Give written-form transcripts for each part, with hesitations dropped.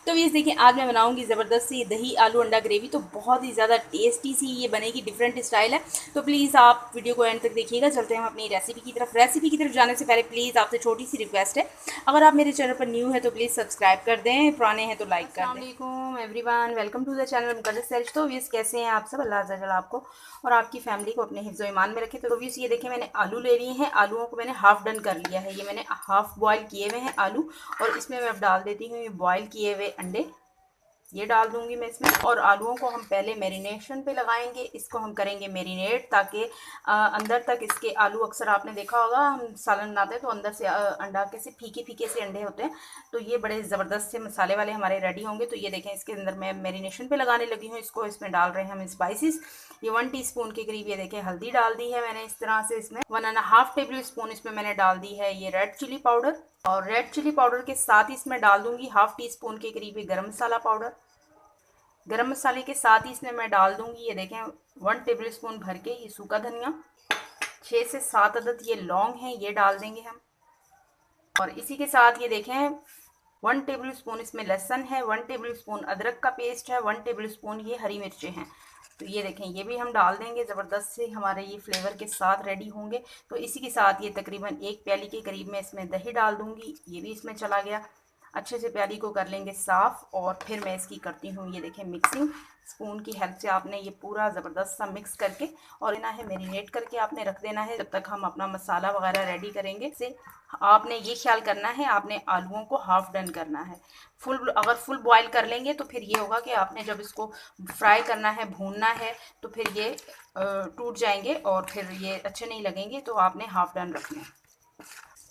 तो ये देखिए, आज मैं बनाऊंगी ज़बरदस्त सी दही आलू अंडा ग्रेवी। तो बहुत ही ज़्यादा टेस्टी सी ये बनेगी, डिफरेंट स्टाइल है। तो प्लीज़ आप वीडियो को एंड तक देखिएगा। चलते हैं हम अपनी रेसिपी की तरफ। रेसिपी की तरफ जाने से पहले प्लीज़ आपसे छोटी सी रिक्वेस्ट है, अगर आप मेरे चैनल पर न्यू है तो प्लीज़ सब्सक्राइब कर दें, पुराने हैं तो लाइक कर दें। अस्सलाम everyone, welcome to the channel Muqaddas Sehrish. तो व्यूज़ कैसे हैं आप सब? अल्लाह ताला आपको और आपकी फैमिली को अपने हिफ्ज़ ईमान में रखे। तो व्यूज़ ये देखें, मैंने आलू ले लिए हैं। आलूओं को मैंने हाफ़ डन कर लिया है। ये मैंने हाफ़ बॉयल किए हुए हैं आलू, और इसमें मैं अब डाल देती हूँ ये बॉयल किए हुए अंडे। ये डाल दूंगी मैं इसमें। और आलूओं को हम पहले मैरिनेशन पे लगाएंगे, इसको हम करेंगे मैरिनेट, ताकि अंदर तक इसके आलू, अक्सर आपने देखा होगा हम सालन बनाते हैं तो अंदर से अंडा कैसे फीके फीके से अंडे होते हैं, तो ये बड़े ज़बरदस्त से मसाले वाले हमारे रेडी होंगे। तो ये देखें, इसके अंदर मैं मैरिनेशन पे लगाने लगी हूँ इसको। इसमें डाल रहे हैं हम स्पाइसेस। ये 1 टीस्पून के करीब ये देखें हल्दी डाल दी है मैंने इस तरह से। इसमें 1.5 टेबल स्पून इसमें मैंने डाल दी है ये रेड चिली पाउडर, और रेड चिली पाउडर के साथ ही इसमें डाल दूंगी 1/2 टीस्पून के करीब ये गरम मसाला पाउडर। गरम मसाले के साथ ही इसमें मैं डाल दूंगी, ये देखें 1 टेबल स्पून भर के ये सूखा धनिया, 6 से 7 अदद ये लौंग हैं, ये डाल देंगे हम। और इसी के साथ ये देखें 1 टेबल स्पून इसमें लहसुन है, 1 टेबल स्पून अदरक का पेस्ट है, 1 टेबल स्पून ये हरी मिर्चें हैं। तो ये देखें, ये भी हम डाल देंगे। ज़बरदस्त से हमारे ये फ्लेवर के साथ रेडी होंगे। तो इसी के साथ ये तकरीबन 1 प्याली के करीब में इसमें दही डाल दूंगी, ये भी इसमें चला गया। अच्छे से प्याली को कर लेंगे साफ़, और फिर मैं इसकी करती हूँ ये देखें मिक्सिंग। स्पून की हेल्प से आपने ये पूरा ज़बरदस्त सा मिक्स करके और लेना है, मैरिनेट करके आपने रख देना है जब तक हम अपना मसाला वगैरह रेडी करेंगे। से आपने ये ख्याल करना है, आपने आलूओं को हाफ़ डन करना है। अगर फुल बॉयल कर लेंगे तो फिर ये होगा कि आपने जब इसको फ्राई करना है, भूनना है, तो फिर ये टूट जाएंगे और फिर ये अच्छे नहीं लगेंगे। तो आपने हाफ़ डन रखना है।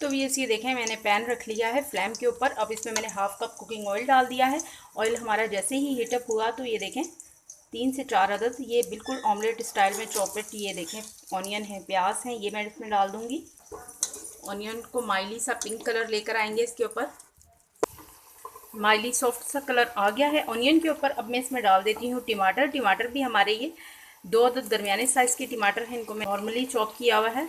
तो ये देखें, मैंने पैन रख लिया है फ्लेम के ऊपर। अब इसमें मैंने 1/2 कप कुकिंग ऑयल डाल दिया है। ऑयल हमारा जैसे ही हीटअप हुआ तो ये देखें 3 से 4 अदद ये बिल्कुल ऑमलेट स्टाइल में चॉपलेट, ये देखें ऑनियन है, प्याज हैं, ये मैं इसमें डाल दूँगी। ऑनियन को माइली सा पिंक कलर लेकर आएंगे इसके ऊपर। माइली सॉफ्ट सा कलर आ गया है ऑनियन के ऊपर। अब मैं इसमें डाल देती हूँ टमाटर। टमाटर भी हमारे ये 2 अदद दरमियाने साइज़ के टमाटर हैं, इनको मैं नॉर्मली चॉप किया हुआ है।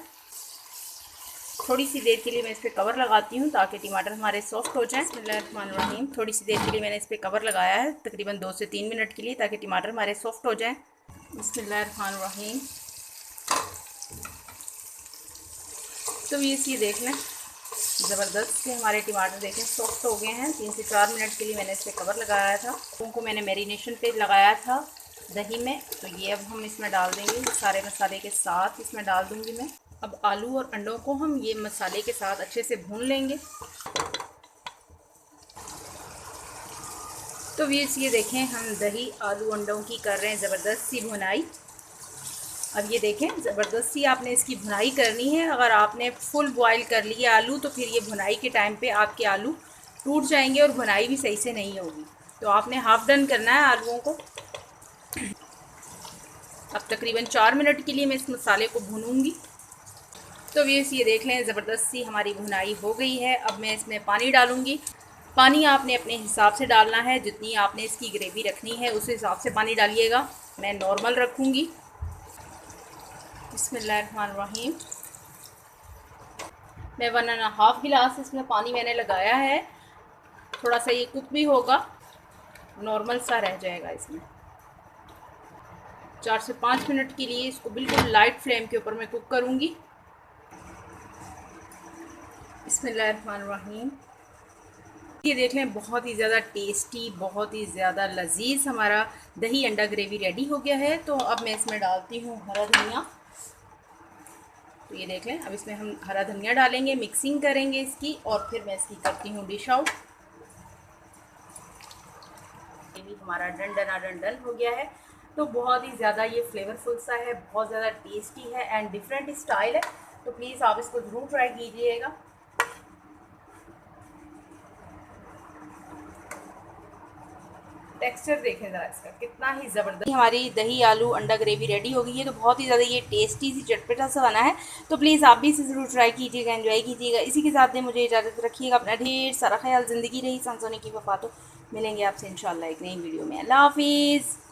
थोड़ी सी देर के लिए मैं इस पर कवर लगाती हूँ ताकि टमाटर हमारे सॉफ्ट हो जाएं। बिस्मिल्लाहिर्रहमानिर्रहीम। थोड़ी सी देर के लिए मैंने इस पर कवर लगाया है, तकरीबन 2 से 3 मिनट के लिए, ताकि टमाटर हमारे सॉफ्ट हो जाएं। बिस्मिल्लाहिर्रहमानिर्रहीम। तो ये देख लें, ज़बरदस्त से हमारे टमाटर देखें सॉफ्ट हो गए हैं। 3 से 4 मिनट के लिए मैंने इस पर कवर लगाया था। उनको मैंने मैरिनेशन पे लगाया था दही में। तो ये अब हम इसमें डाल देंगे, सारे मसाले के साथ इसमें डाल दूँगी मैं। अब आलू और अंडों को हम ये मसाले के साथ अच्छे से भून लेंगे। तो ये देखें, हम दही आलू अंडों की कर रहे हैं ज़बरदस्त सी भुनाई। अब ये देखें, ज़बरदस्त सी आपने इसकी भुनाई करनी है। अगर आपने फुल बॉयल कर लिया आलू तो फिर ये भुनाई के टाइम पे आपके आलू टूट जाएंगे और भुनाई भी सही से नहीं होगी। तो आपने हाफ़ डन करना है आलूओं को। अब तकरीबन 4 मिनट के लिए मैं इस मसाले को भूनूंगी। तो ये देख लें, ज़बरदस्त सी हमारी भुनाई हो गई है। अब मैं इसमें पानी डालूँगी। पानी आपने अपने हिसाब से डालना है, जितनी आपने इसकी ग्रेवी रखनी है उस हिसाब से पानी डालिएगा। मैं नॉर्मल रखूँगी। बिस्मिल्लाहिर्रहमानिर्रहीम। मैं 1.5 गिलास इसमें पानी मैंने लगाया है। थोड़ा सा ये कुक भी होगा, नॉर्मल सा रह जाएगा इसमें। 4 से 5 मिनट के लिए इसको बिल्कुल लाइट फ्लेम के ऊपर मैं कुक करूँगी। बिस्मिल्लाहिर्रहमानिर्रहीम। ये देख लें, बहुत ही ज़्यादा टेस्टी, बहुत ही ज़्यादा लजीज हमारा दही अंडा ग्रेवी रेडी हो गया है। तो अब मैं इसमें डालती हूँ हरा धनिया। तो ये देख लें, अब इसमें हम हरा धनिया डालेंगे, मिक्सिंग करेंगे इसकी, और फिर मैं इसकी करती हूँ डिश आउट। ये भी हमारा डन हो गया है। तो बहुत ही ज़्यादा ये फ्लेवरफुल सा है, बहुत ज़्यादा टेस्टी है एंड डिफरेंट स्टाइल है। तो प्लीज़ आप इसको ज़रूर ट्राई कीजिएगा। टेक्सचर देखें ज़रा इसका, कितना ही ज़बरदस्त। हमारी दही आलू अंडा ग्रेवी रेडी हो गई है। तो बहुत ही ज़्यादा ये टेस्टी सी चटपटा सा बना है। तो प्लीज़ आप भी इसे ज़रूर ट्राई कीजिएगा, एंजॉय कीजिएगा। इसी के साथ में मुझे इजाज़त रखिएगा। अपना ढेर सारा ख्याल। ज़िंदगी रही सांसों की वफा। तो मिलेंगे आपसे इंशाल्लाह एक नई वीडियो में। अल्लाह हाफिज़।